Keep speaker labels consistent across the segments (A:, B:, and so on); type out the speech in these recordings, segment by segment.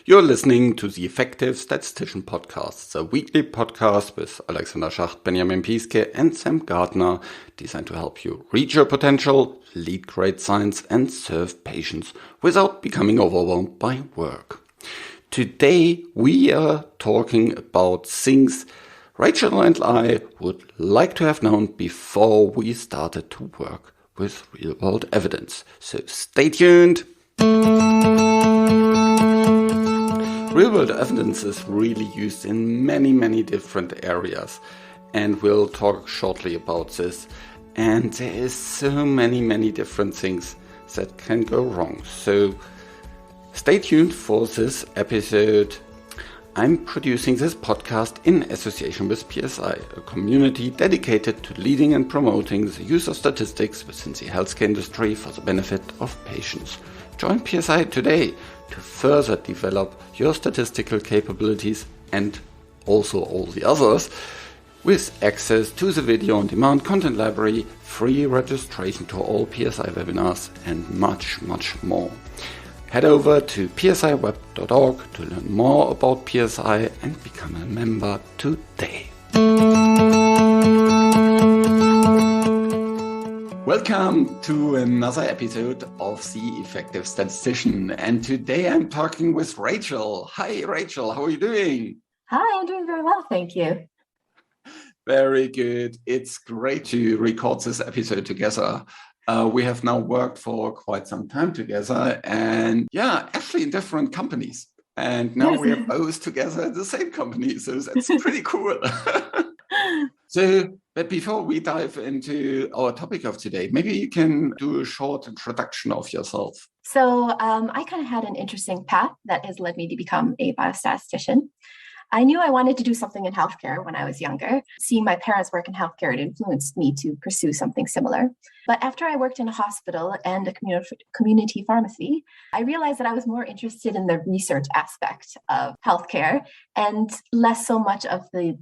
A: You're listening to the Effective Statistician Podcast, the weekly podcast with Alexander Schacht, Benjamin Pieske, and Sam Gardner, designed to help you reach your potential, lead great science, and serve patients without becoming overwhelmed by work. Today, we are talking about things Rachel and I would like to have known before we started to work with real-world evidence. So stay tuned. Real-world evidence is really used in many different areas, and we'll talk shortly about this. And there is so many different things that can go wrong. So stay tuned for this episode. I'm producing this podcast in association with PSI, a community dedicated to leading and promoting the use of statistics within the healthcare industry for the benefit of patients. Join PSI today to further develop your statistical capabilities and also all the others with access to the video-on-demand content library, free registration to all PSI webinars, and much more. Head over to psiweb.org to learn more about PSI and become a member today. Welcome to another episode of The Effective Statistician. And today I'm talking with Rachel. Hi, Rachel. How are you doing?
B: Hi, I'm doing very well, thank you.
A: Very good. It's great to record this episode together. We have now worked for quite some time together and actually in different companies. And now we are both together at the same company. So that's pretty cool. But before we dive into our topic of today, maybe you can do a short introduction of yourself.
B: So I kind of had an interesting path that has led me to become a biostatistician. I knew I wanted to do something in healthcare when I was younger. Seeing my parents work in healthcare, it influenced me to pursue something similar. But after I worked in a hospital and a community pharmacy, I realized that I was more interested in the research aspect of healthcare and less so much of the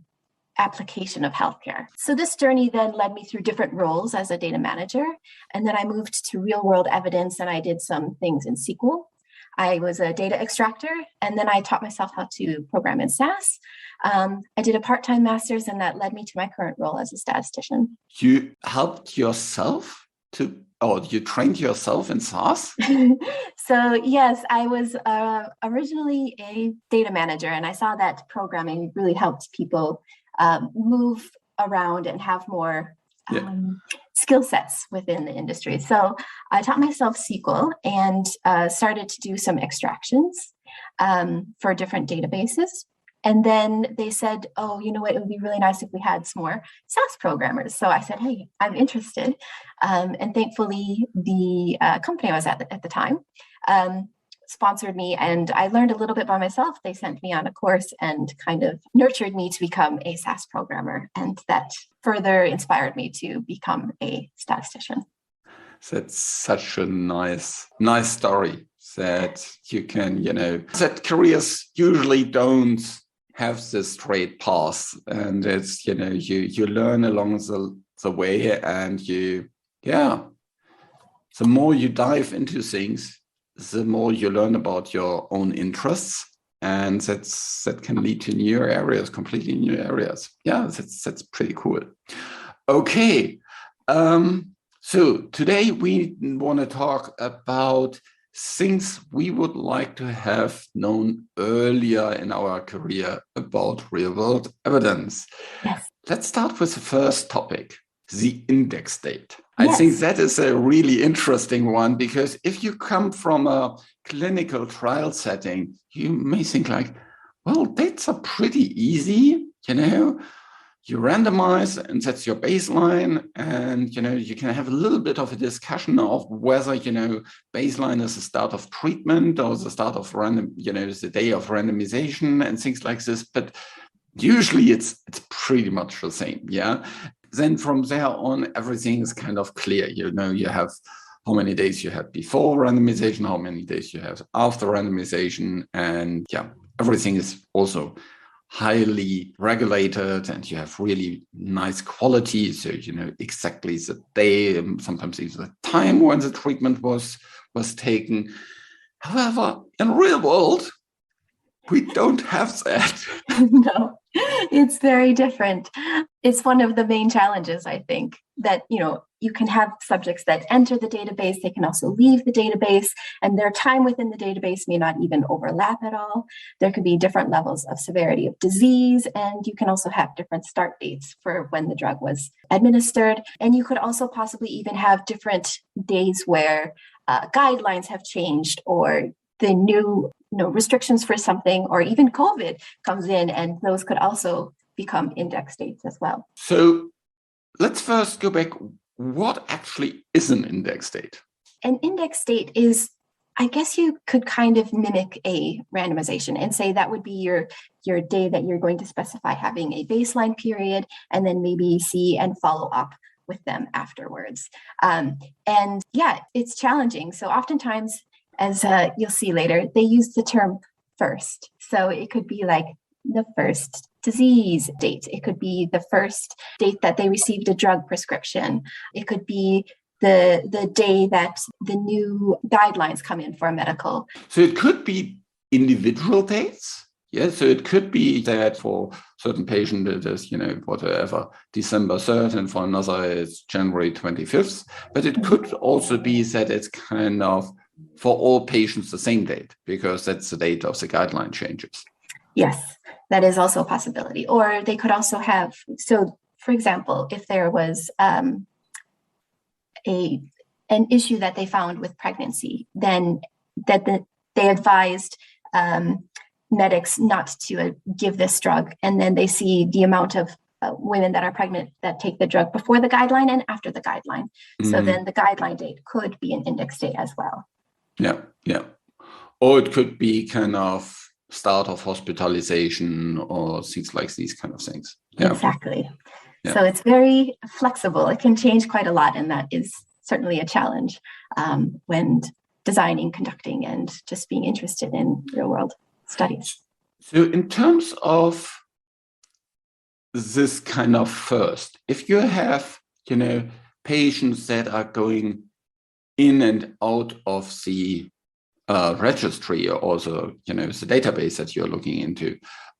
B: application of healthcare. So this journey then led me through different roles as a data manager. And then I moved to real world evidence and I did some things in SQL. I was a data extractor, and then I taught myself how to program in SAS. I did a part-time master's, and that led me to my current role as a statistician.
A: You helped yourself you trained yourself in SAS?
B: So yes, I was originally a data manager, and I saw that programming really helped people move around and have more skill sets within the industry. So I taught myself SQL and started to do some extractions for different databases. And then they said, oh, you know what, it would be really nice if we had some more SAS programmers. So I said, hey, I'm interested. And thankfully, the company I was at the time sponsored me, and I learned a little bit by myself. They sent me on a course and kind of nurtured me to become a SAS programmer. And that further inspired me to become a statistician.
A: That's such a nice story that you can, that careers usually don't have this straight path. And it's, you learn along the way, and the more you dive into things, the more you learn about your own interests, and that can lead to new areas, completely new areas. Yeah, that's pretty cool. Okay, so today we want to talk about things we would like to have known earlier in our career about real-world evidence.
B: Yes.
A: Let's start with the first topic, the index date. I think that is a really interesting one, because if you come from a clinical trial setting, you may think like, well, dates are pretty easy, you randomize and that's your baseline. And, you can have a little bit of a discussion of whether, baseline is the start of treatment or the start of the day of randomization and things like this. But usually it's pretty much the same. Yeah. Then from there on, everything is kind of clear. You have how many days you had before randomization, how many days you have after randomization. And everything is also highly regulated, and you have really nice quality. So, exactly the day, sometimes even the time when the treatment was taken. However, in real world, We don't have that.
B: No, it's very different. It's one of the main challenges, I think, that, you can have subjects that enter the database, they can also leave the database, and their time within the database may not even overlap at all. There could be different levels of severity of disease, and you can also have different start dates for when the drug was administered. And you could also possibly even have different days where guidelines have changed, or the new restrictions for something, or even COVID comes in, and those could also become index dates as well.
A: So let's first go back. What actually is an index date?
B: An index date is, I guess you could kind of mimic a randomization and say that would be your day that you're going to specify having a baseline period, and then maybe see and follow up with them afterwards. And yeah, it's challenging. So oftentimes, as you'll see later, they use the term first. So it could be like the first disease date. It could be the first date that they received a drug prescription. It could be the day that the new guidelines come in for a medical.
A: So it could be individual dates. Yeah, so it could be that for certain patient it is, whatever, December 3rd, and for another it's January 25th. But it could also be that it's kind of for all patients the same date, because that's the date of the guideline changes.
B: Yes, that is also a possibility. Or they could also have, so for example, if there was an issue that they found with pregnancy, then they advised medics not to give this drug, and then they see the amount of women that are pregnant that take the drug before the guideline and after the guideline. So then the guideline date could be an index date as well.
A: Yeah. Or it could be kind of start of hospitalization or things like these kind of things. Yeah.
B: Exactly.
A: Yeah.
B: So it's very flexible. It can change quite a lot, and that is certainly a challenge when designing, conducting, and just being interested in real-world studies.
A: So in terms of this kind of first, if you have, patients that are going in and out of the registry, or also, the database that you're looking into,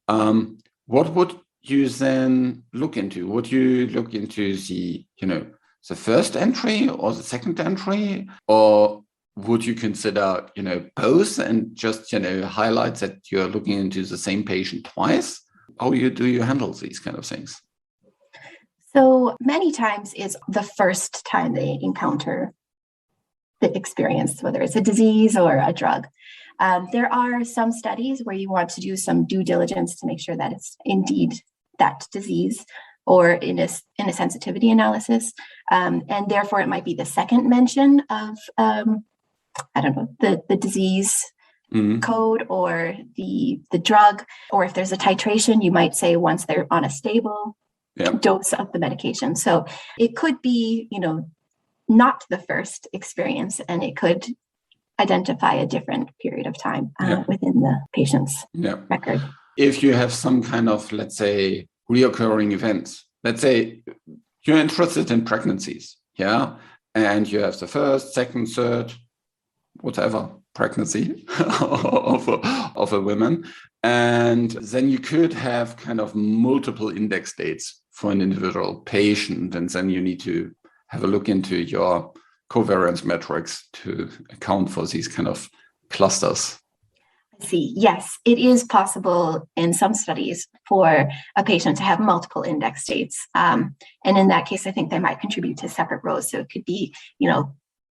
A: what would you then look into? Would you look into the, the first entry or the second entry, or would you consider, both and just, highlight that you're looking into the same patient twice? How do you handle these kind of things?
B: So many times it's the first time they encounter the experience, whether it's a disease or a drug. There are some studies where you want to do some due diligence to make sure that it's indeed that disease, or in a sensitivity analysis. And therefore, it might be the second mention of, the disease code or the drug, or if there's a titration, you might say once they're on a stable dose of the medication. So it could be, not the first experience, and it could identify a different period of time within the patient's record.
A: If you have some kind of, let's say, reoccurring events, let's say you're interested in pregnancies, and you have the first, second, third, whatever pregnancy of a woman, and then you could have kind of multiple index dates for an individual patient, and then you need to have a look into your covariance metrics to account for these kind of clusters.
B: I see. Yes, it is possible in some studies for a patient to have multiple index dates. And in that case, I think they might contribute to separate rows. So it could be,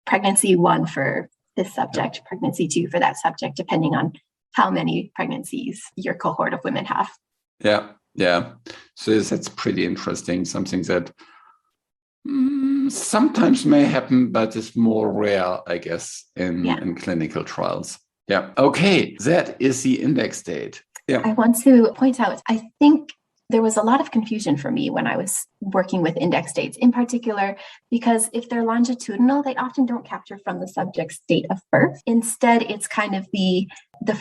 B: pregnancy 1 for this subject, pregnancy 2 for that subject, depending on how many pregnancies your cohort of women have.
A: Yeah. So that's pretty interesting. Something that sometimes may happen, but it's more rare, I guess, in clinical trials. Yeah. Okay. That is the index date. Yeah.
B: I want to point out, I think there was a lot of confusion for me when I was working with index dates, in particular, because if they're longitudinal, they often don't capture from the subject's date of birth. Instead, it's kind of the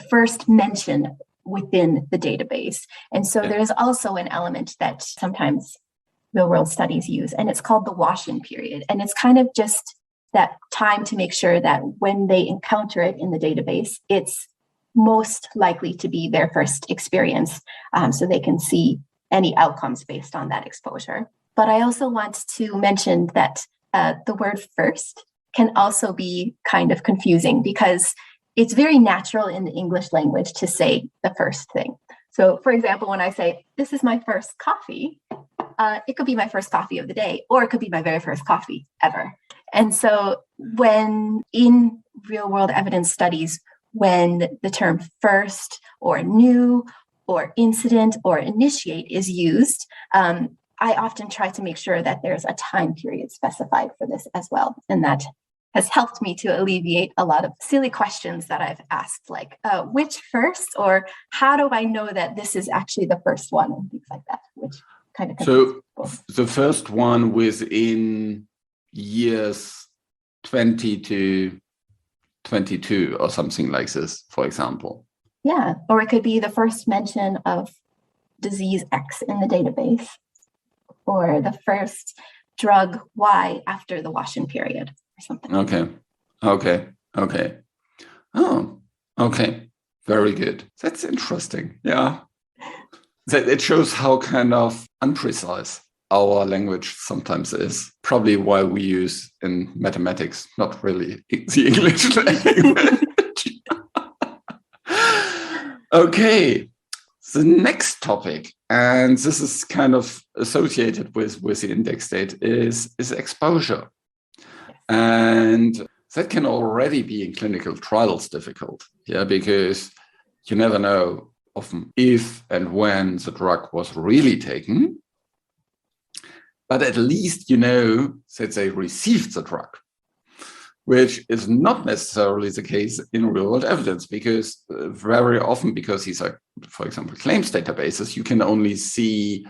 B: first mention within the database. And so there's also an element that sometimes real-world studies use, and it's called the wash-in period. And it's kind of just that time to make sure that when they encounter it in the database, it's most likely to be their first experience, so they can see any outcomes based on that exposure. But I also want to mention that the word first can also be kind of confusing because it's very natural in the English language to say the first thing. So, for example, when I say, this is my first coffee, it could be my first coffee of the day, or it could be my very first coffee ever. And so when in real world evidence studies, when the term first or new or incident or initiate is used, I often try to make sure that there's a time period specified for this as well. And that has helped me to alleviate a lot of silly questions that I've asked, like which first, or how do I know that this is actually the first one, and things like that, which kind of.
A: So the first one within years 20 to 22 or something like this, for example.
B: Yeah, or it could be the first mention of disease X in the database, or the first drug Y after the wash-in period or something.
A: Okay. Oh, okay. Very good. That's interesting. Yeah. It shows how kind of unprecise our language sometimes is. Probably why we use in mathematics, not really the English language. Okay. The next topic, and this is kind of associated with the index date, is exposure. And that can already be in clinical trials difficult, because you never know often if and when the drug was really taken, but at least you know that they received the drug, which is not necessarily the case in real-world evidence, because very often, because these are, for example, claims databases, you can only see,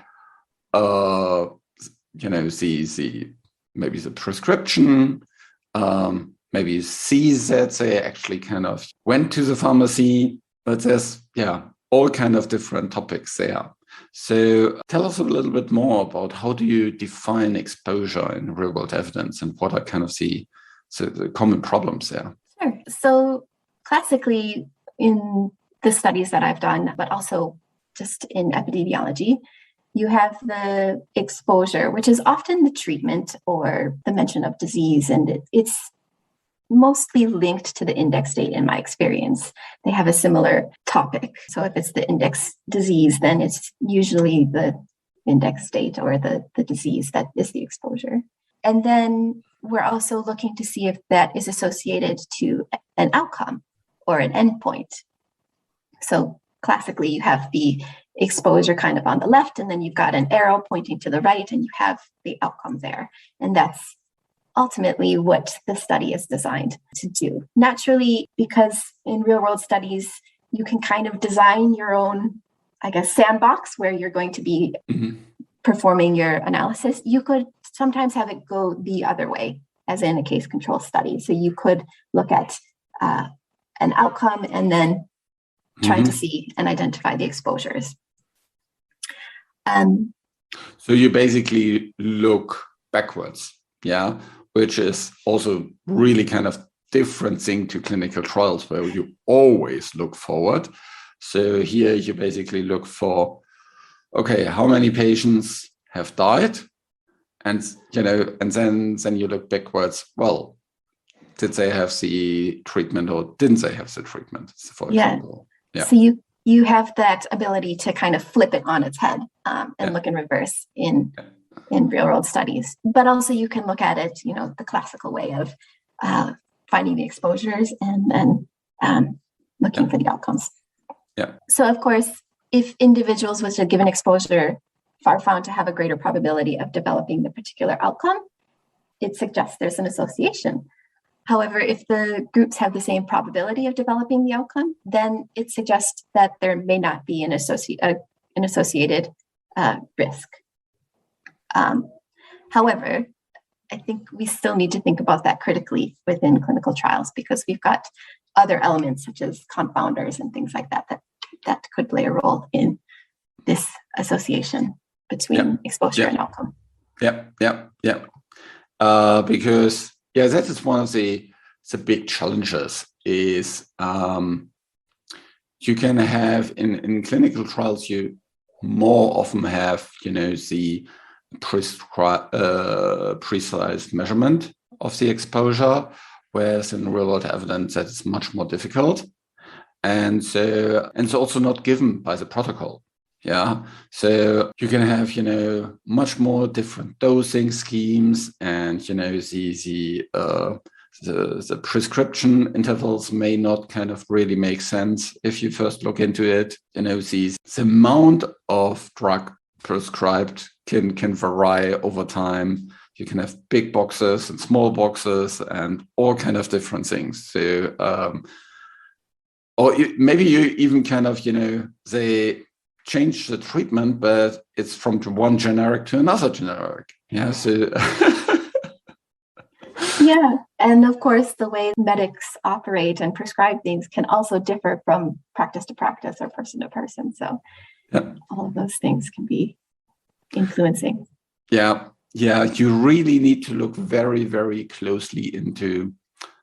A: maybe the prescription, maybe see that they actually kind of went to the pharmacy, but there's, all kind of different topics there. So tell us a little bit more about how do you define exposure in real-world evidence, and what are kind of the common problems there?
B: Sure. So classically in the studies that I've done, but also just in epidemiology, you have the exposure, which is often the treatment or the mention of disease, and it's mostly linked to the index date in my experience. They have a similar topic. So if it's the index disease, then it's usually the index date or the disease that is the exposure. And then we're also looking to see if that is associated to an outcome or an endpoint. So classically, you have the exposure kind of on the left, and then you've got an arrow pointing to the right, and you have the outcome there. And that's ultimately what the study is designed to do. Naturally, because in real-world studies, you can kind of design your own, sandbox where you're going to be performing your analysis. You could sometimes have it go the other way, as in a case control study. So you could look at an outcome and then try to see and identify the exposures.
A: So you basically look backwards, which is also really kind of different thing to clinical trials where you always look forward. So here you basically look for, okay, how many patients have died? And, and then you look backwards, well, did they have the treatment or didn't they have the treatment, for example?
B: Yeah. So you have that ability to kind of flip it on its head and look in reverse in real world studies. But also you can look at it, the classical way of finding the exposures and then looking for the outcomes.
A: Yeah.
B: So of course, if individuals with a given exposure are found to have a greater probability of developing the particular outcome, it suggests there's an association. However, if the groups have the same probability of developing the outcome, then it suggests that there may not be an associated risk. However, I think we still need to think about that critically within clinical trials, because we've got other elements such as confounders and things like that could play a role in this association between exposure and outcome.
A: Because that is one of the big challenges is you can have in clinical trials, you more often have, the precise measurement of the exposure, whereas in real world evidence that is much more difficult. And so it's also not given by the protocol. Yeah. So you can have, much more different dosing schemes, and, the prescription intervals may not kind of really make sense if you first look into it. The amount of drug prescribed can vary over time. You can have big boxes and small boxes and all kind of different things. So, or maybe you even kind of, they change the treatment, but it's from one generic to another generic. Yeah. So.
B: Yeah. And of course, the way medics operate and prescribe things can also differ from practice to practice or person to person. So all of those things can be influencing.
A: Yeah. Yeah. You really need to look very, very closely into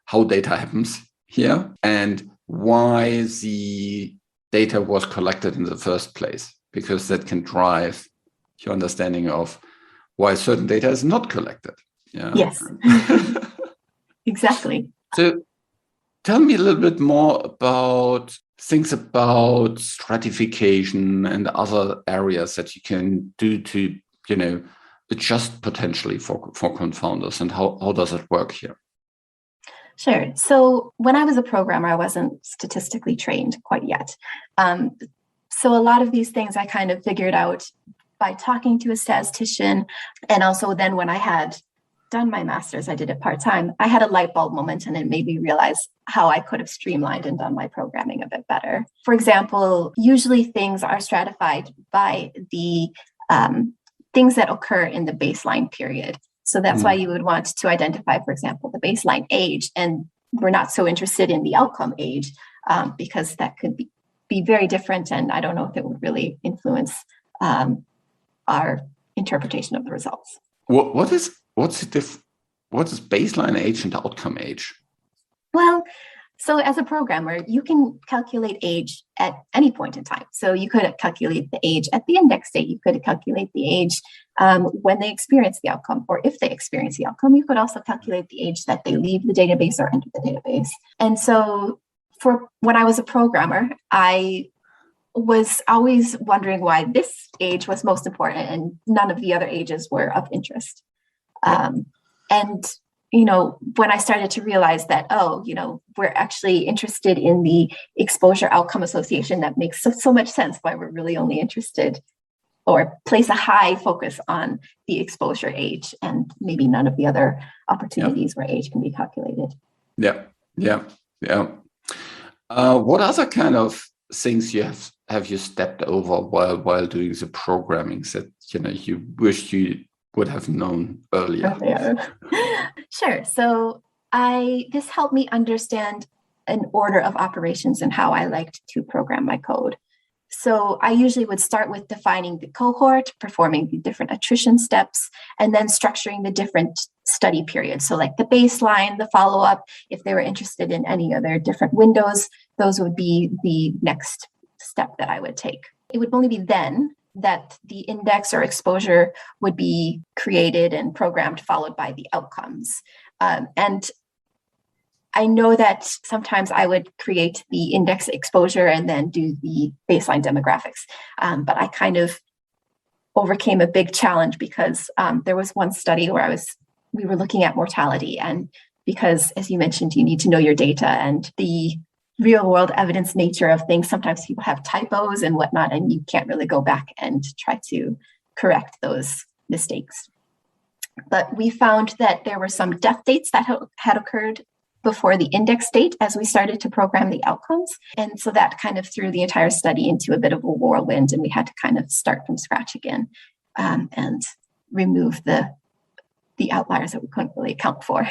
A: how data happens here and why the data was collected in the first place, because that can drive your understanding of why certain data is not collected. Yeah.
B: Yes. Exactly.
A: So tell me a little bit more about things about stratification and other areas that you can do to, adjust potentially for confounders, and how does it work here?
B: Sure. So when I was a programmer, I wasn't statistically trained quite yet. So a lot of these things I kind of figured out by talking to a statistician. And also then when I had done my master's, I did it part-time, I had a light bulb moment, and it made me realize how I could have streamlined and done my programming a bit better. For example, usually things are stratified by the things that occur in the baseline period. So that's why you would want to identify, for example, the baseline age, and we're not so interested in the outcome age because that could be very different, and I don't know if it would really influence our interpretation of the results.
A: What is baseline age and outcome age?
B: Well, so as a programmer, you can calculate age at any point in time. So you could calculate the age at the index date. You could calculate the age when they experience the outcome, or if they experience the outcome. You could also calculate the age that they leave the database or enter the database. And so when I was a programmer, I was always wondering why this age was most important and none of the other ages were of interest. And, when I started to realize that, we're actually interested in the exposure outcome association, that makes so much sense why we're really only interested or place a high focus on the exposure age and maybe none of the other opportunities where age can be calculated.
A: Yeah. What other kind of things have you stepped over while doing the programming that you wish you would have known earlier?
B: Sure. So this helped me understand an order of operations and how I liked to program my code. So I usually would start with defining the cohort, performing the different attrition steps, and then structuring the different study periods. So like the baseline, the follow-up, if they were interested in any other different windows, those would be the next step that I would take. It would only be then that the index or exposure would be created and programmed, followed by the outcomes. And I know that sometimes I would create the index exposure and then do the baseline demographics. But I kind of overcame a big challenge because there was one study where we were looking at mortality. And because, as you mentioned, you need to know your data and the real world evidence nature of things. Sometimes people have typos and whatnot, and you can't really go back and try to correct those mistakes. But we found that there were some death dates that had occurred before the index date as we started to program the outcomes. And so that kind of threw the entire study into a bit of a whirlwind, and we had to kind of start from scratch again and remove the outliers that we couldn't really account for.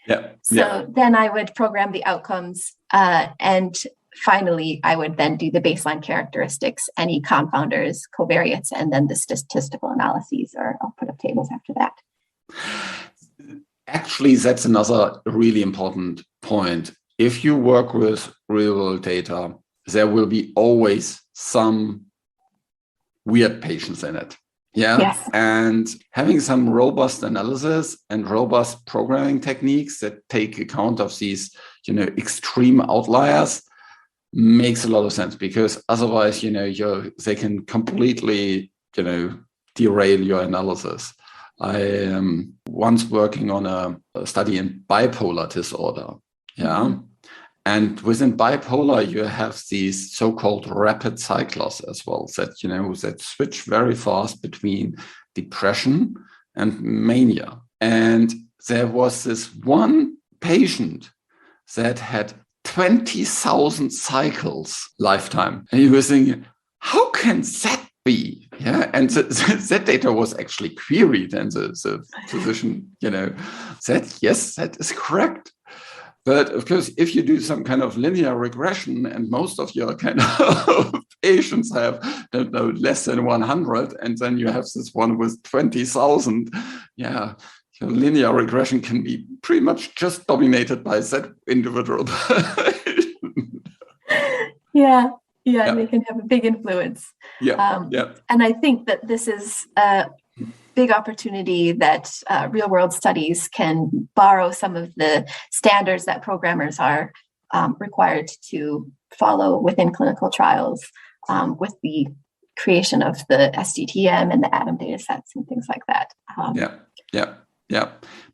B: Then I would program the outcomes and finally I would then do the baseline characteristics, any confounders, covariates, and then the statistical analyses, or I'll put up tables after that.
A: Actually, that's another really important point. If you work with real world data, there will be always some weird patients in it. Yeah.
B: Yes.
A: And having some robust analysis and robust programming techniques that take account of these, extreme outliers makes a lot of sense, because otherwise, they can completely, derail your analysis. I am once working on a study in bipolar disorder. Yeah. Mm-hmm. And within bipolar, you have these so-called rapid cyclers as well, that switch very fast between depression and mania. And there was this one patient that had 20,000 cycles lifetime. And he was thinking, how can that be? Yeah. And that data was actually queried, and the physician, said, yes, that is correct. But of course, if you do some kind of linear regression and most of your kind of patients have, less than 100, and then you have this one with 20,000, your linear regression can be pretty much just dominated by that individual.
B: Yeah, they can have a big influence. And I think that this is a big opportunity that real-world studies can borrow some of the standards that programmers are required to follow within clinical trials, with the creation of the SDTM and the ADAM data sets and things like that.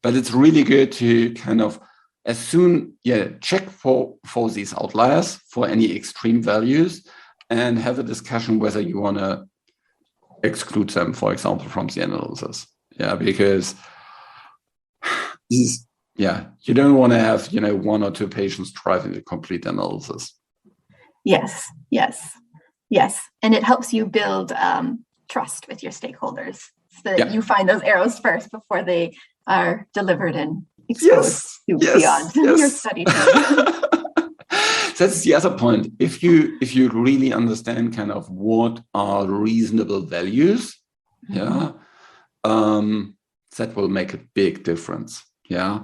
A: But it's really good to kind of check for these outliers, for any extreme values, and have a discussion whether you want to exclude them, for example, from the analysis. Because you don't want to have, one or two patients driving the complete analysis.
B: Yes. And it helps you build trust with your stakeholders, so that you find those arrows first before they are delivered and exposed beyond your study time.
A: That's the other point. If you really understand kind of what are reasonable values, that will make a big difference. Yeah.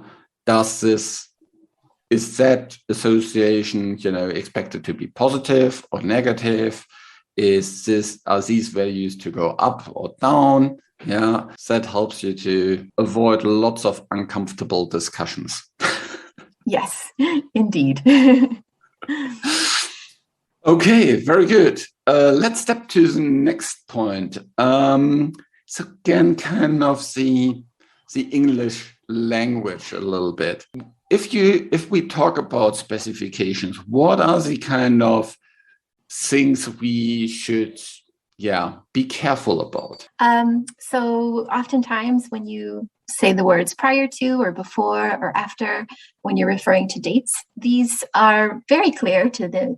A: Is that association, expected to be positive or negative? Are these values to go up or down? Yeah. That helps you to avoid lots of uncomfortable discussions.
B: Yes, indeed.
A: Okay, very good. Let's step to the next point. So again, kind of the English language a little bit. If we talk about specifications, what are the kind of things we should be careful about?
B: So oftentimes when you say the words prior to or before or after, when you're referring to dates, these are very clear to the,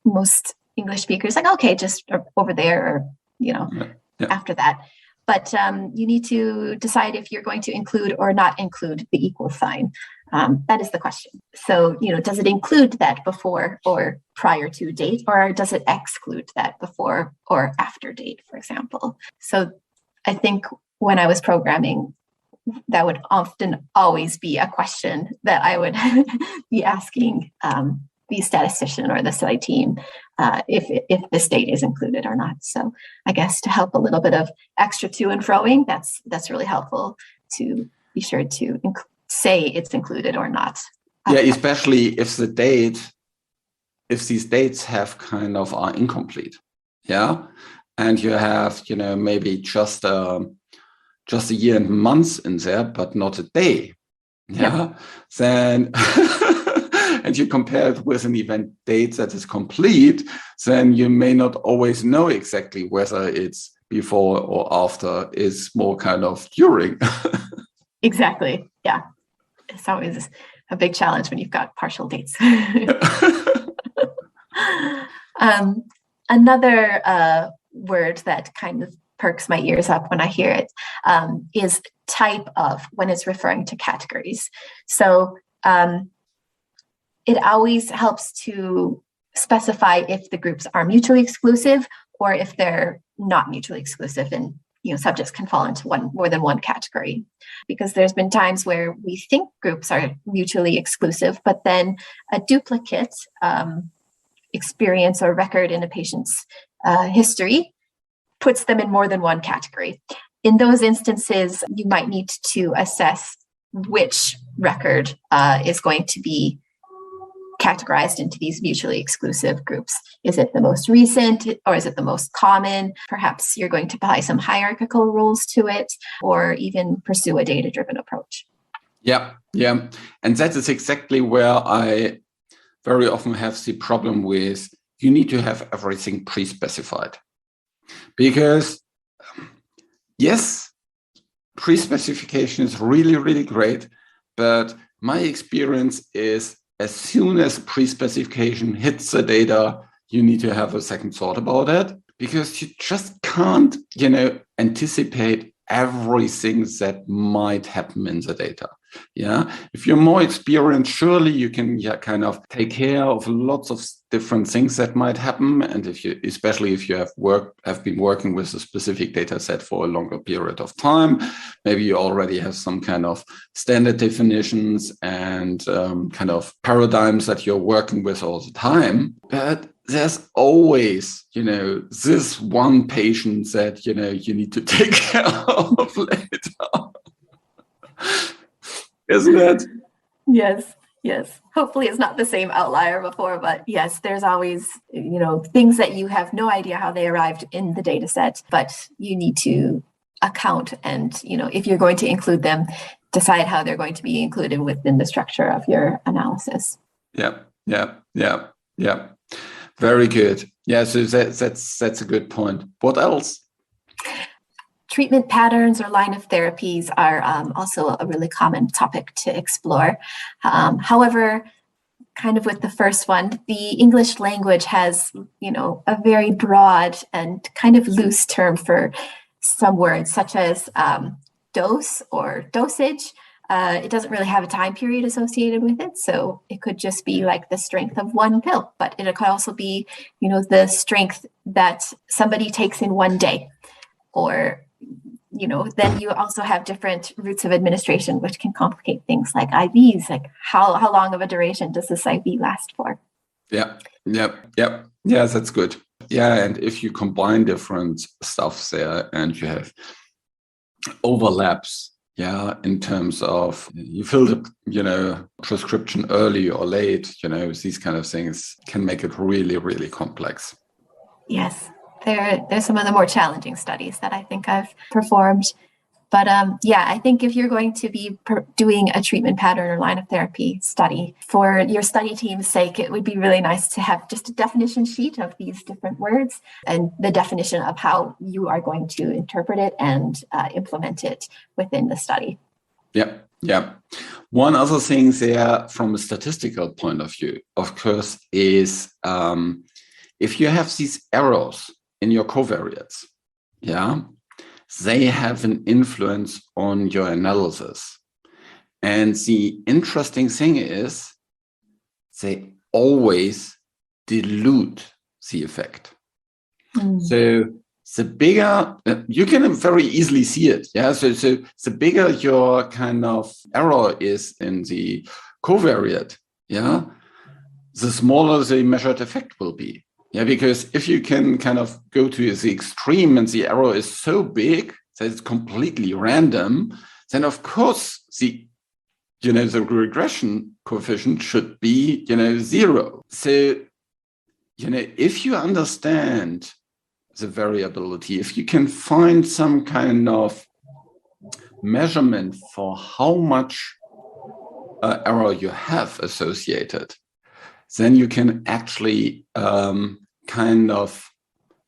B: most English speakers, like, okay, just over there, or, after that. But you need to decide if you're going to include or not include the equal sign. That is the question. So, does it include that before or prior to date, or does it exclude that before or after date, for example? So I think when I was programming, that would often always be a question that I would be asking the statistician or the study team if this date is included or not. So I guess to help a little bit of extra to and froing, that's really helpful to be sure to say it's included or not.
A: Especially if these dates have kind of are incomplete. Yeah. And you have, maybe just a year and months in there, but not a day. Yeah. Then and you compare it with an event date that is complete, then you may not always know exactly whether it's before or after. It's more kind of during.
B: Exactly. Yeah. It's always a big challenge when you've got partial dates. Another word that kind of perks my ears up when I hear it is type of, when it's referring to categories. So it always helps to specify if the groups are mutually exclusive or if they're not mutually exclusive, and subjects can fall into more than one category, because there's been times where we think groups are mutually exclusive, but then a duplicate experience or record in a patient's history puts them in more than one category. In those instances, you might need to assess which record is going to be categorized into these mutually exclusive groups. Is it the most recent or is it the most common? Perhaps you're going to apply some hierarchical rules to it or even pursue a data-driven approach.
A: Yeah. And that is exactly where I very often have the problem with you need to have everything pre-specified. Because yes, pre-specification is really, really great, but my experience is as soon as pre-specification hits the data, you need to have a second thought about it because you just can't, anticipate everything that might happen in the data. Yeah. If you're more experienced, surely you can kind of take care of lots of different things that might happen. And especially if you have been working with a specific data set for a longer period of time, maybe you already have some kind of standard definitions and kind of paradigms that you're working with all the time. But there's always, this one patient that, you need to take care of later. Isn't it?
B: Yes. Hopefully it's not the same outlier before, but yes, there's always, things that you have no idea how they arrived in the data set, but you need to account and, if you're going to include them, decide how they're going to be included within the structure of your analysis.
A: Yeah. Very good. Yeah, so that's a good point. What else?
B: Treatment patterns or line of therapies are also a really common topic to explore. However, kind of with the first one, the English language has, a very broad and kind of loose term for some words, such as dose or dosage. It doesn't really have a time period associated with it. So it could just be like the strength of one pill, but it could also be, the strength that somebody takes in one day. Or, then you also have different routes of administration, which can complicate things like IVs, like how long of a duration does this IV last for?
A: Yeah, that's good. Yeah, and if you combine different stuff there and you have overlaps, in terms of you fill the, prescription early or late, these kind of things can make it really, really complex.
B: Yes, there's some of the more challenging studies that I think I've performed. But I think if you're going to be doing a treatment pattern or line of therapy study, for your study team's sake, it would be really nice to have just a definition sheet of these different words and the definition of how you are going to interpret it and implement it within the study.
A: Yeah. One other thing there from a statistical point of view, of course, is if you have these errors in your covariates, they have an influence on your analysis. And the interesting thing is they always dilute the effect. So the bigger, you can very easily see it. So the bigger your kind of error is in the covariate, the smaller the measured effect will be. Because if you can kind of go to the extreme and the error is so big that it's completely random, then of course the regression coefficient should be, 0. So, if you understand the variability, if you can find some kind of measurement for how much error you have associated, then you can actually kind of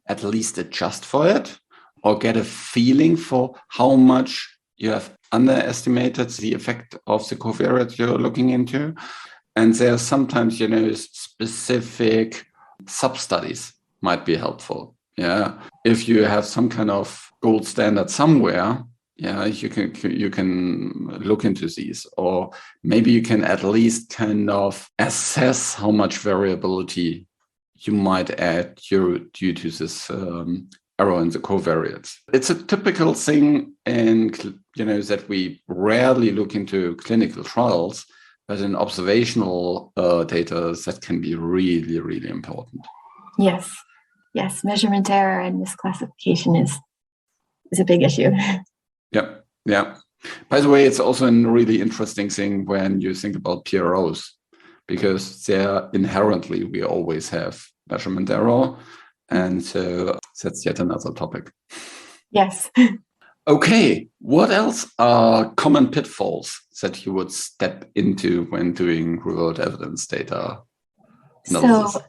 A: at least adjust for it or get a feeling for how much you have underestimated the effect of the covariate you're looking into. And there sometimes, specific sub-studies might be helpful. If you have some kind of gold standard somewhere, you can look into these, or maybe you can at least kind of assess how much variability you might add due to this error in the covariates. It's a typical thing, and that we rarely look into clinical trials, But in observational data, that can be really, really important.
B: Yes. Yes. Measurement error and misclassification is a big issue.
A: Yeah. Yeah. By the way, it's also a really interesting thing when you think about PROs, because there inherently we always have measurement error. And so that's yet another topic.
B: Yes.
A: Okay. What else are common pitfalls that you would step into when doing real-world evidence data analysis?
B: So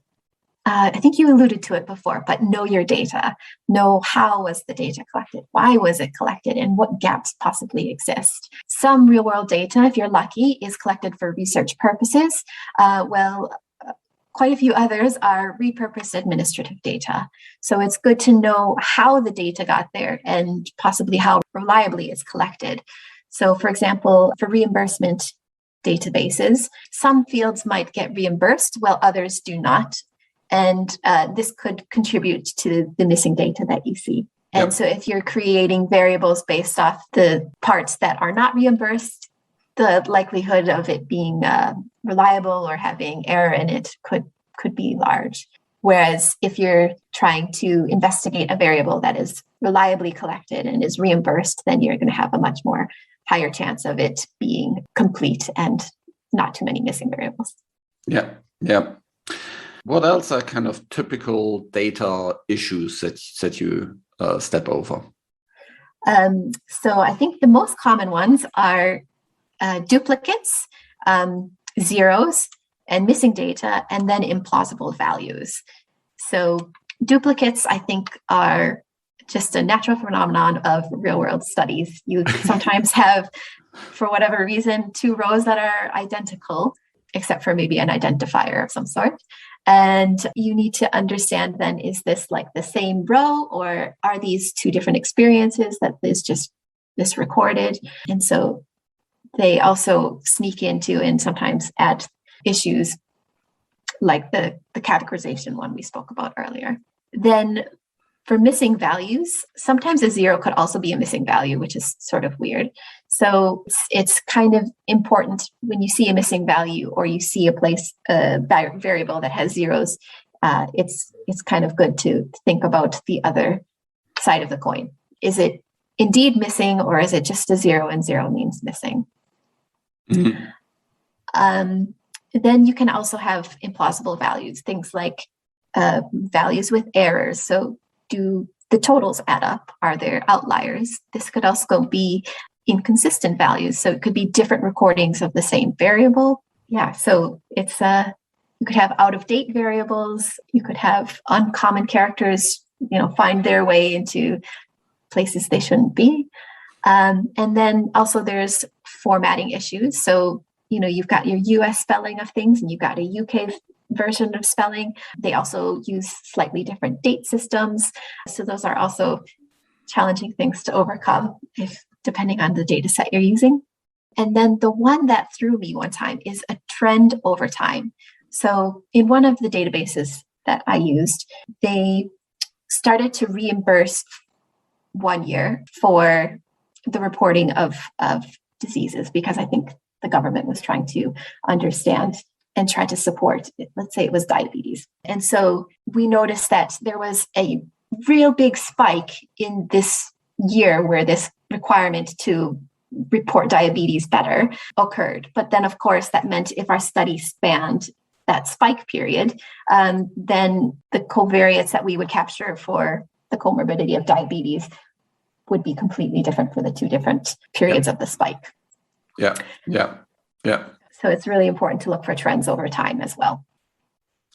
B: I think you alluded to it before, but know your data. Know how was the data collected? Why was it collected? And what gaps possibly exist? Some real-world data, if you're lucky, is collected for research purposes. Quite a few others are repurposed administrative data. So it's good to know how the data got there and possibly how reliably it's collected. So for example, for reimbursement databases, some fields might get reimbursed while others do not. And this could contribute to the missing data that you see. And so if you're creating variables based off the parts that are not reimbursed, the likelihood of it being reliable or having error in it could be large. Whereas if you're trying to investigate a variable that is reliably collected and is reimbursed, then you're going to have a much more higher chance of it being complete and not too many missing variables.
A: Yeah, yeah. What else are kind of typical data issues that you step over?
B: So I think the most common ones are duplicates, zeros, and missing data, and then implausible values. So duplicates, I think, are just a natural phenomenon of real-world studies. You sometimes have, for whatever reason, two rows that are identical, except for maybe an identifier of some sort. And you need to understand then, is this like the same row, or are these two different experiences that is just misrecorded? And so they also sneak into and sometimes add issues like the categorization one we spoke about earlier. Then for missing values, sometimes a zero could also be a missing value, which is sort of weird. So it's kind of important when you see a missing value or you see a variable that has zeros, it's kind of good to think about the other side of the coin. Is it indeed missing, or is it just a zero and zero means missing? Mm-hmm. Then you can also have implausible values, things like values with errors. So do the totals add up? Are there outliers? This could also be inconsistent values. So it could be different recordings of the same variable. Yeah, so it's you could have out-of-date variables. You could have uncommon characters, find their way into places they shouldn't be. And then also there's formatting issues. So, you've got your US spelling of things and you've got a UK version of spelling. They also use slightly different date systems. So those are also challenging things to overcome depending on the data set you're using. And then the one that threw me one time is a trend over time. So in one of the databases that I used, they started to reimburse 1 year for the reporting of diseases, because I think the government was trying to understand and try to support, let's say it was diabetes. And so we noticed that there was a real big spike in this year where this requirement to report diabetes better occurred. But then, of course, that meant if our study spanned that spike period, then the covariates that we would capture for the comorbidity of diabetes would be completely different for the two different periods of the spike.
A: Yeah.
B: So it's really important to look for trends over time as well.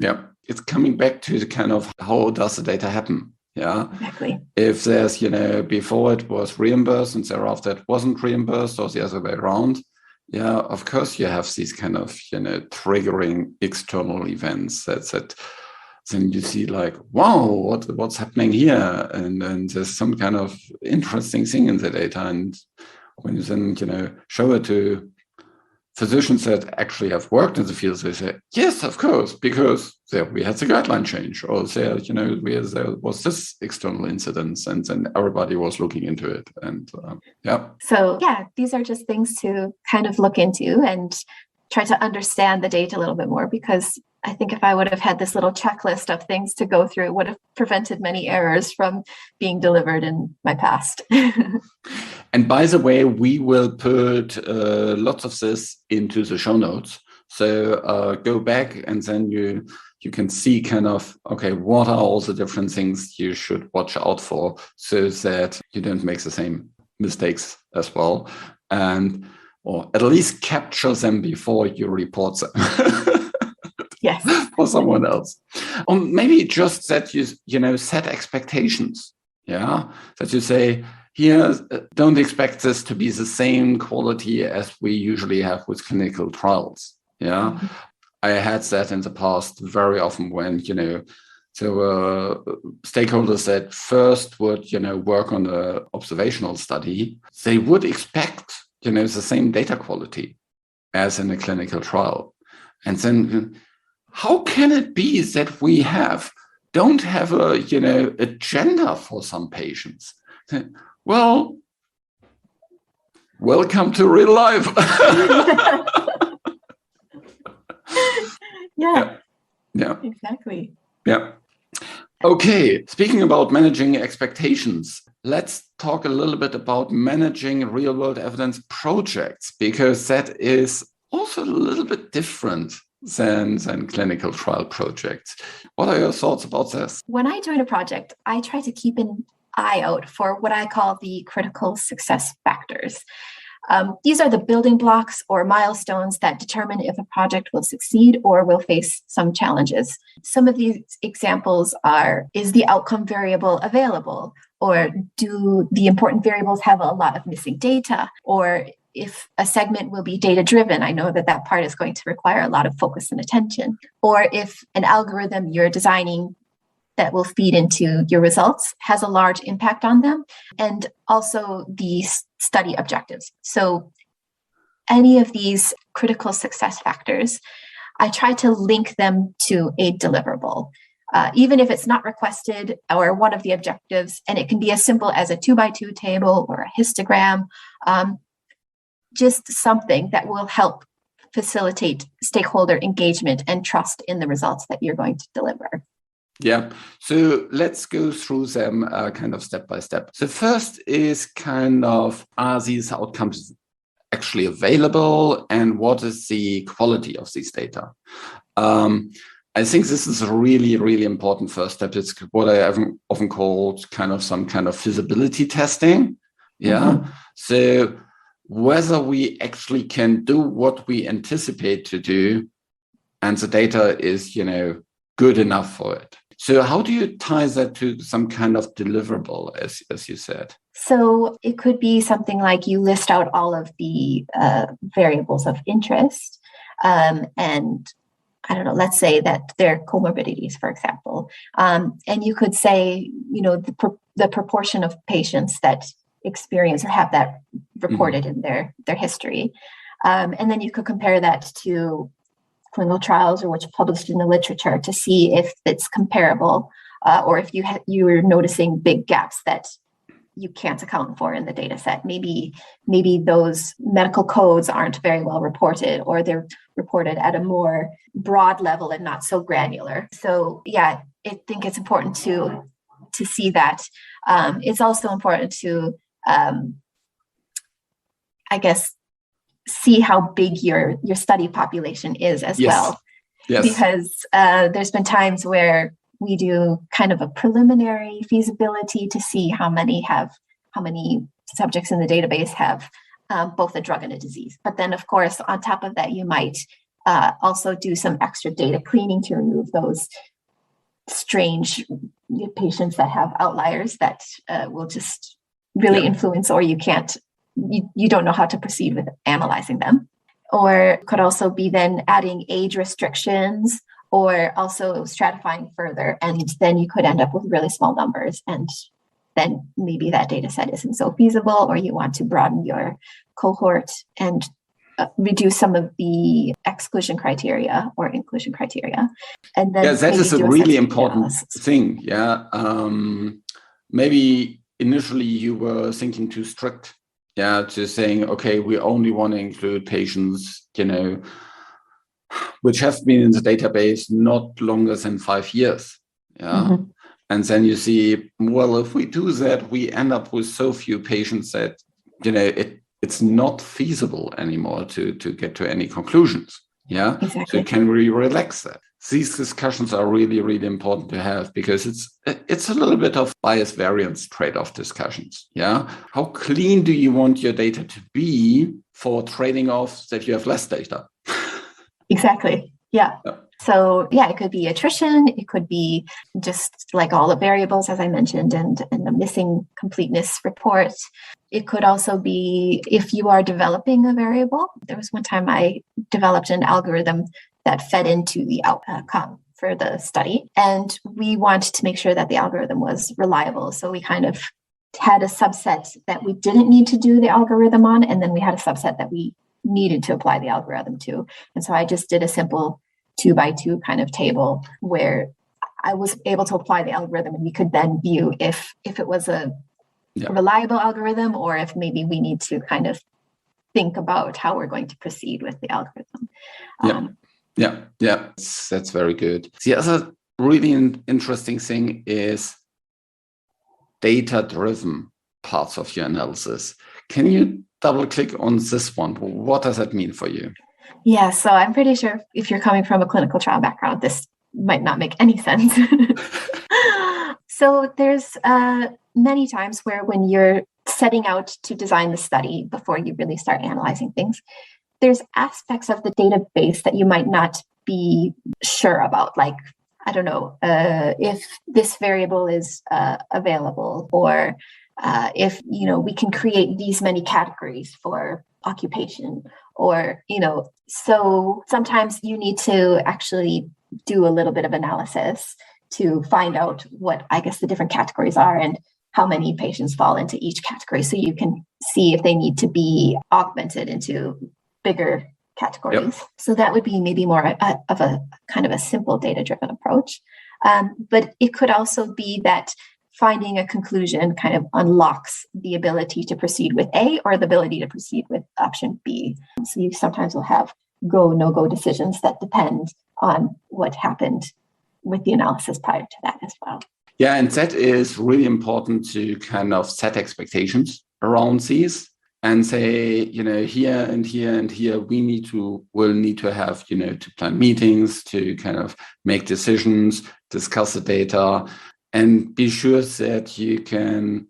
A: Yeah. It's coming back to the kind of how does the data happen? Yeah.
B: Exactly.
A: If there's, before it was reimbursed and thereafter it wasn't reimbursed, or the other way around. Yeah, of course you have these kind of, triggering external events that then you see like, wow, what's happening here? And there's some kind of interesting thing in the data. And when you then, show it to physicians that actually have worked in the field, they say, yes, of course, because there we had the guideline change, or there, there was this external incidence, and then everybody was looking into it. And
B: So these are just things to kind of look into and try to understand the data a little bit more, because I think if I would have had this little checklist of things to go through, it would have prevented many errors from being delivered in my past.
A: And by the way, we will put lots of this into the show notes. So go back and then you can see kind of, okay, what are all the different things you should watch out for so that you don't make the same mistakes as well, and or at least capture them before you report them.
B: Yes.
A: For someone else. Or maybe just that you set expectations. Yeah. That you say, here, don't expect this to be the same quality as we usually have with clinical trials. Yeah. Mm-hmm. I had that in the past very often when, stakeholders that first would, work on an observational study, they would expect, the same data quality as in a clinical trial. And then how can it be that we don't have a, agenda for some patients? Well, welcome to real life.
B: Yeah,
A: exactly. Yeah. Okay, speaking about managing expectations, let's talk a little bit about managing real-world evidence projects, because that is also a little bit different than clinical trial projects. What are your thoughts about this?
B: When I join a project, I try to keep an eye out for what I call the critical success factors. These are the building blocks or milestones that determine if a project will succeed or will face some challenges. Some of these examples are, is the outcome variable available? Or do the important variables have a lot of missing data? Or if a segment will be data-driven, I know that part is going to require a lot of focus and attention. Or if an algorithm you're designing that will feed into your results has a large impact on them, and also the study objectives. So any of these critical success factors, I try to link them to a deliverable, even if it's not requested or one of the objectives, and it can be as simple as a 2x2 table or a histogram, just something that will help facilitate stakeholder engagement and trust in the results that you're going to deliver.
A: Yeah, so let's go through them kind of step by step. The first is kind of, are these outcomes actually available, and what is the quality of these data? I think this is a really, really important first step. It's what I often call kind of some kind of feasibility testing. Yeah, mm-hmm. So whether we actually can do what we anticipate to do, and the data is, good enough for it. So how do you tie that to some kind of deliverable, as you said?
B: So it could be something like you list out all of the variables of interest. And I don't know, let's say that they're comorbidities, for example. And you could say, the proportion of patients that experience or have that reported in their history. And then you could compare that to clinical trials or what's published in the literature to see if it's comparable, or if you were noticing big gaps that you can't account for in the data set. Maybe those medical codes aren't very well reported, or they're reported at a more broad level and not so granular. So yeah, I think it's important to see that. It's also important to, see how big your study population is as well. Yes. Because there's been times where we do kind of a preliminary feasibility to see how many subjects in the database have both a drug and a disease. But then, of course, on top of that, you might also do some extra data cleaning to remove those strange patients that have outliers that will just really influence, or you don't know how to proceed with analyzing them. Or could also be then adding age restrictions, or also stratifying further. And then you could end up with really small numbers. And then maybe that data set isn't so feasible, or you want to broaden your cohort and reduce some of the exclusion criteria or inclusion criteria. And then
A: that is a really important thing. Yeah. Maybe initially you were thinking too strict. Yeah, to saying, okay, we only want to include patients, which have been in the database not longer than 5 years. Yeah. Mm-hmm. And then you see, well, if we do that, we end up with so few patients that, it's not feasible anymore to get to any conclusions. Yeah.
B: Exactly.
A: So can we relax that? These discussions are really, really important to have, because it's a little bit of bias variance trade-off discussions. Yeah. How clean do you want your data to be for trading off that you have less data?
B: Exactly. Yeah. So it could be attrition. It could be just like all the variables, as I mentioned, and the missing completeness report. It could also be if you are developing a variable. There was one time I developed an algorithm that fed into the outcome for the study, and we wanted to make sure that the algorithm was reliable. So we kind of had a subset that we didn't need to do the algorithm on, and then we had a subset that we needed to apply the algorithm to. And so I just did a simple 2x2 kind of table where I was able to apply the algorithm, and we could then view if it was a reliable algorithm, or if maybe we need to kind of think about how we're going to proceed with the algorithm.
A: That's very good. The other really interesting thing is data-driven parts of your analysis. Can you double click on this one? What does that mean for you?
B: Yeah, so I'm pretty sure if you're coming from a clinical trial background, this might not make any sense. So there's many times where when you're setting out to design the study before you really start analyzing things, there's aspects of the database that you might not be sure about, like, I don't know, if this variable is available, or if, we can create these many categories for occupation, or, so sometimes you need to actually do a little bit of analysis to find out what, I guess, the different categories are and how many patients fall into each category, so you can see if they need to be augmented into bigger categories. Yep. So that would be maybe more of a kind of a simple data-driven approach. But it could also be that finding a conclusion kind of unlocks the ability to proceed with A, or the ability to proceed with option B. So you sometimes will have go, no-go decisions that depend on what happened with the analysis prior to that as well.
A: Yeah, and that is really important to kind of set expectations around these and say, here and here and here, we'll need to have, to plan meetings, to kind of make decisions, discuss the data, and be sure that you can,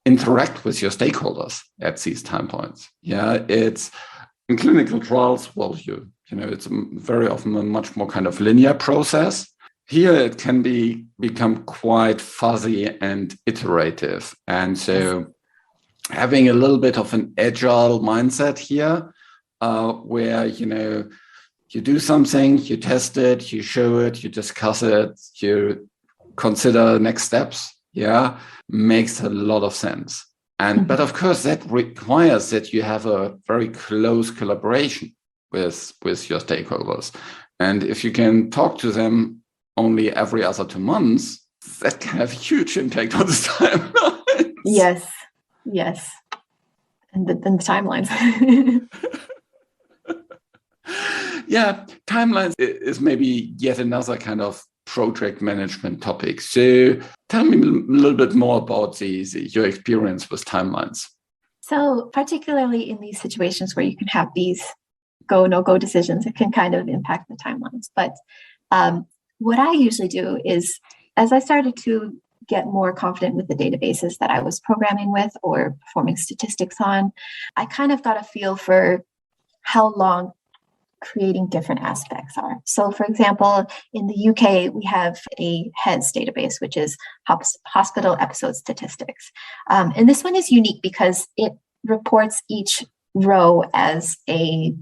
A: interact with your stakeholders at these time points. Yeah, it's in clinical trials, well, it's very often a much more kind of linear process. Here it can become quite fuzzy and iterative. And so having a little bit of an agile mindset here, where, you do something, you test it, you show it, you discuss it, you consider next steps, makes a lot of sense. And but of course that requires that you have a very close collaboration with your stakeholders. And if you can talk to them only every other 2 months, that can have a huge impact on the timeline.
B: Yes. And the timelines.
A: Yeah, timelines is maybe yet another kind of project management topic. So tell me a little bit more about your experience with timelines.
B: So particularly in these situations where you can have these go, no-go decisions, it can kind of impact the timelines. But what I usually do is, as I started to get more confident with the databases that I was programming with or performing statistics on, I kind of got a feel for how long creating different aspects are. So for example, in the UK, we have a HES database, which is Hospital Episode Statistics. And this one is unique because it reports each row as a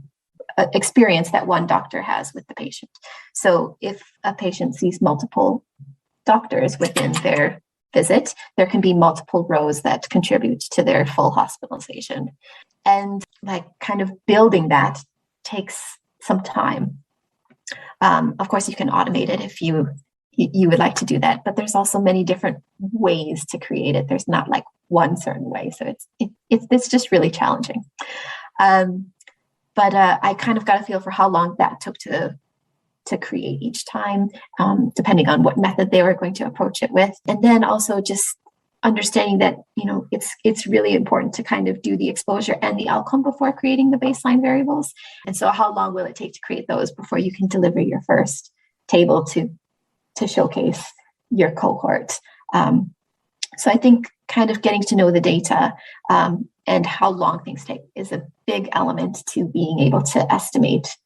B: experience that one doctor has with the patient. So if a patient sees multiple doctors within their visit, there can be multiple rows that contribute to their full hospitalization. And like kind of building that takes some time. Of course, you can automate it if you would like to do that, but there's also many different ways to create it. There's not like one certain way. So it's just really challenging. But I kind of got a feel for how long that took to create each time, depending on what method they were going to approach it with. And then also just understanding that, it's really important to kind of do the exposure and the outcome before creating the baseline variables. And so how long will it take to create those before you can deliver your first table to showcase your cohort? So I think kind of getting to know the data and how long things take is a big element to being able to estimate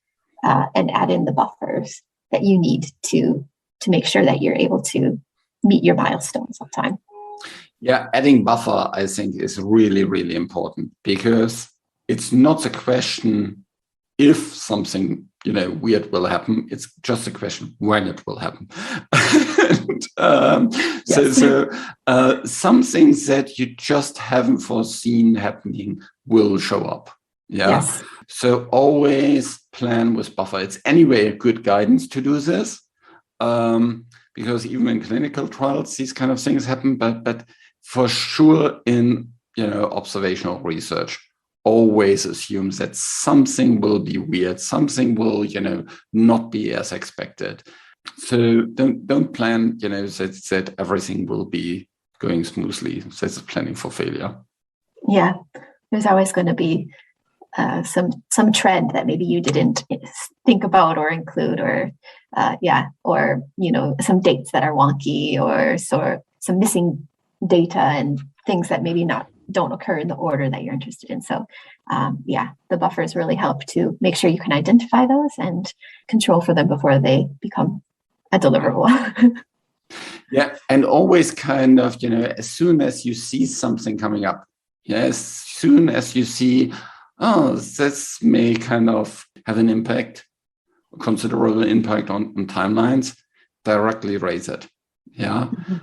B: and add in the buffers that you need to make sure that you're able to meet your milestones on time.
A: Yeah, adding buffer, I think, is really, really important, because it's not a question if something weird will happen. It's just a question when it will happen. So some things that you just haven't foreseen happening will show up. Yeah.
B: Yes.
A: So always plan with buffer. It's anyway a good guidance to do this, because even in clinical trials, these kind of things happen. But for sure, in observational research, always assumes that something will be weird, something will not be as expected. So don't plan that everything will be going smoothly. That's planning for failure. Yeah,
B: there's always going to be some trend that maybe you didn't think about or include, or some dates that are wonky, or some missing data and things that maybe don't occur in the order that you're interested in. So the buffers really help to make sure you can identify those and control for them before they become a deliverable.
A: Yeah, and always kind of, as soon as you see something coming up, as soon as you see, this may kind of have an impact, a considerable impact on timelines, directly raise it. Yeah, mm-hmm.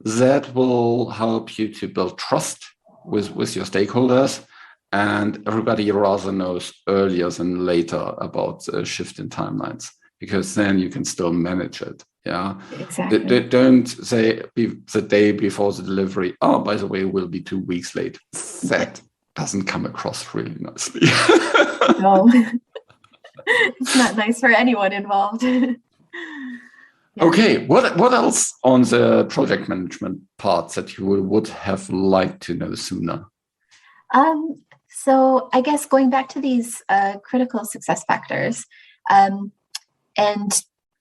A: That will help you to build trust with your stakeholders, and everybody rather knows earlier than later about the shift in timelines, because then you can still manage it. Yeah,
B: exactly.
A: They don't say the day before the delivery, by the way, we'll be 2 weeks late. That doesn't come across really nicely.
B: No, it's not nice for anyone involved.
A: Yeah. Okay, what else on the project management part that you would have liked to know sooner?
B: So I guess going back to these critical success factors, and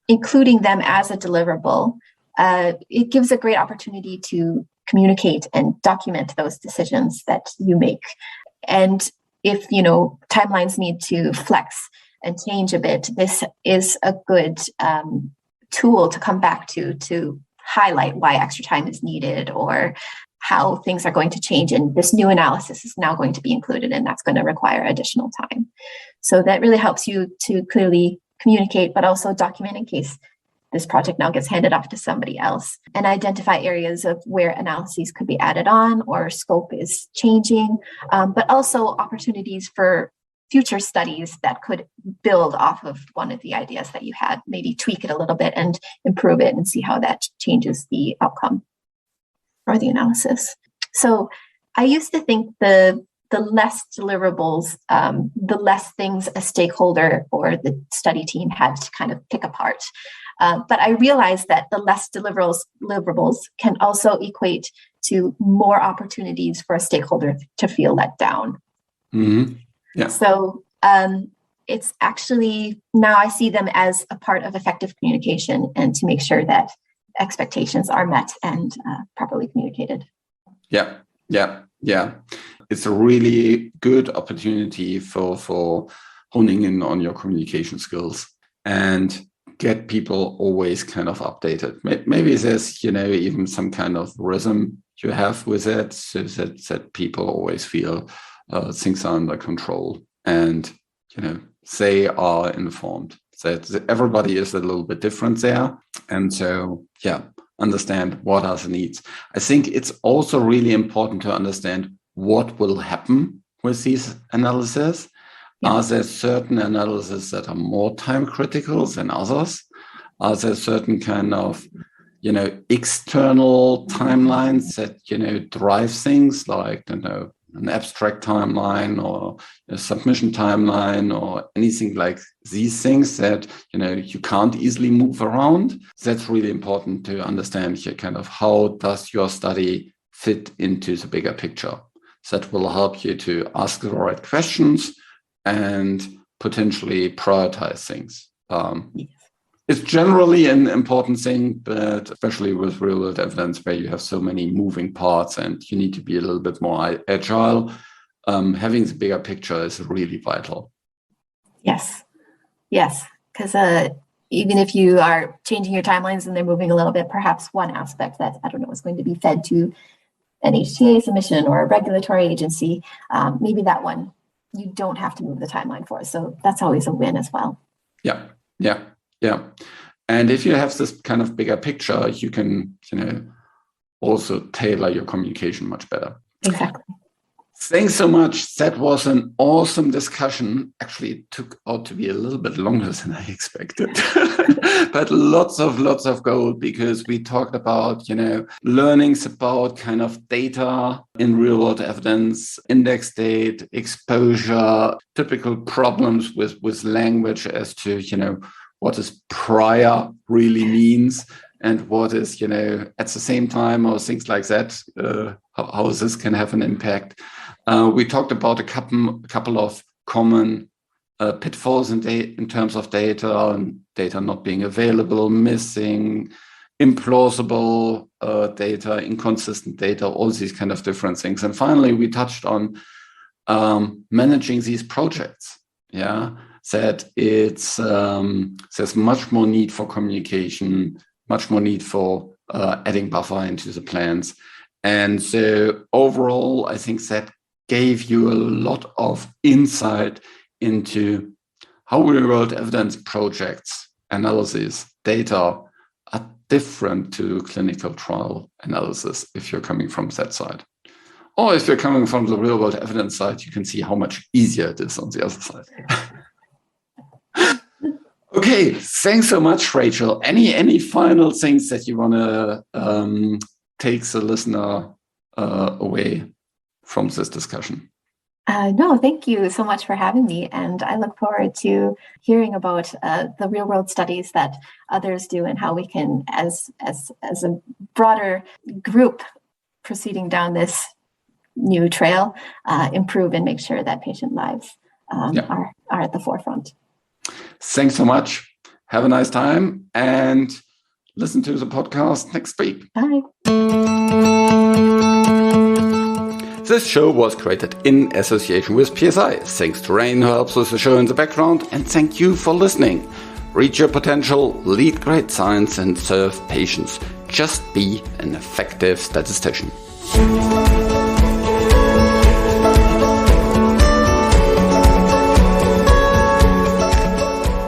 B: including them as a deliverable, it gives a great opportunity to communicate and document those decisions that you make. And if timelines need to flex and change a bit, this is a good tool to come back to highlight why extra time is needed, or how things are going to change, and this new analysis is now going to be included, and that's going to require additional time. So that really helps you to clearly communicate, but also document in case this project now gets handed off to somebody else, and identify areas of where analyses could be added on or scope is changing, but also opportunities for future studies that could build off of one of the ideas that you had, maybe tweak it a little bit and improve it and see how that changes the outcome or the analysis. So I used to think the less deliverables, the less things a stakeholder or the study team had to kind of pick apart. But I realized that the less deliverables can also equate to more opportunities for a stakeholder to feel let down.
A: Mm-hmm. Yeah.
B: So it's actually, now I see them as a part of effective communication, and to make sure that expectations are met and properly communicated.
A: Yeah. It's a really good opportunity for honing in on your communication skills and get people always kind of updated. Maybe there's, even some kind of rhythm you have with it, so that people always feel things are under control, and they are informed that everybody is a little bit different there, and so understand what are the needs. I think it's also really important to understand what will happen with these analyses. Are there certain analyses that are more time critical than others? Are there certain kind of external timelines that drive things, like an abstract timeline or a submission timeline or anything like these things that, you can't easily move around. That's really important to understand here, kind of how does your study fit into the bigger picture. That will help you to ask the right questions and potentially prioritize things. It's generally an important thing, but especially with real-world evidence where you have so many moving parts and you need to be a little bit more agile, having the bigger picture is really vital.
B: Yes, because even if you are changing your timelines and they're moving a little bit, perhaps one aspect that, is going to be fed to an HTA submission or a regulatory agency, maybe that one you don't have to move the timeline for. So that's always a win as well.
A: Yeah. And if you have this kind of bigger picture, you can, also tailor your communication much better.
B: Exactly.
A: Thanks so much. That was an awesome discussion. Actually, it took out to be a little bit longer than I expected, but lots of gold, because we talked about, learnings about kind of data in real world evidence, index date, exposure, typical problems with language as to, what is prior really means and what is, at the same time, or things like that, how this can have an impact. We talked about a couple of common pitfalls in terms of data, and data not being available, missing, implausible data, inconsistent data, all these kind of different things. And finally, we touched on managing these projects. That there's much more need for communication, much more need for adding buffer into the plans. And so overall, I think that gave you a lot of insight into how real-world evidence projects, analysis, data are different to clinical trial analysis if you're coming from that side. Or if you're coming from the real-world evidence side, you can see how much easier it is on the other side. Okay, thanks so much, Rachel. Any final things that you want to take the listener away from this discussion?
B: No, thank you so much for having me. And I look forward to hearing about the real world studies that others do and how we can, as a broader group proceeding down this new trail, improve and make sure that patient lives are at the forefront.
A: Thanks so much. Have a nice time and listen to the podcast next week.
B: Bye.
A: This show was created in association with PSI. Thanks to Rain, who helps with the show in the background, and thank you for listening. Reach your potential, lead great science, and serve patients. Just be an effective statistician.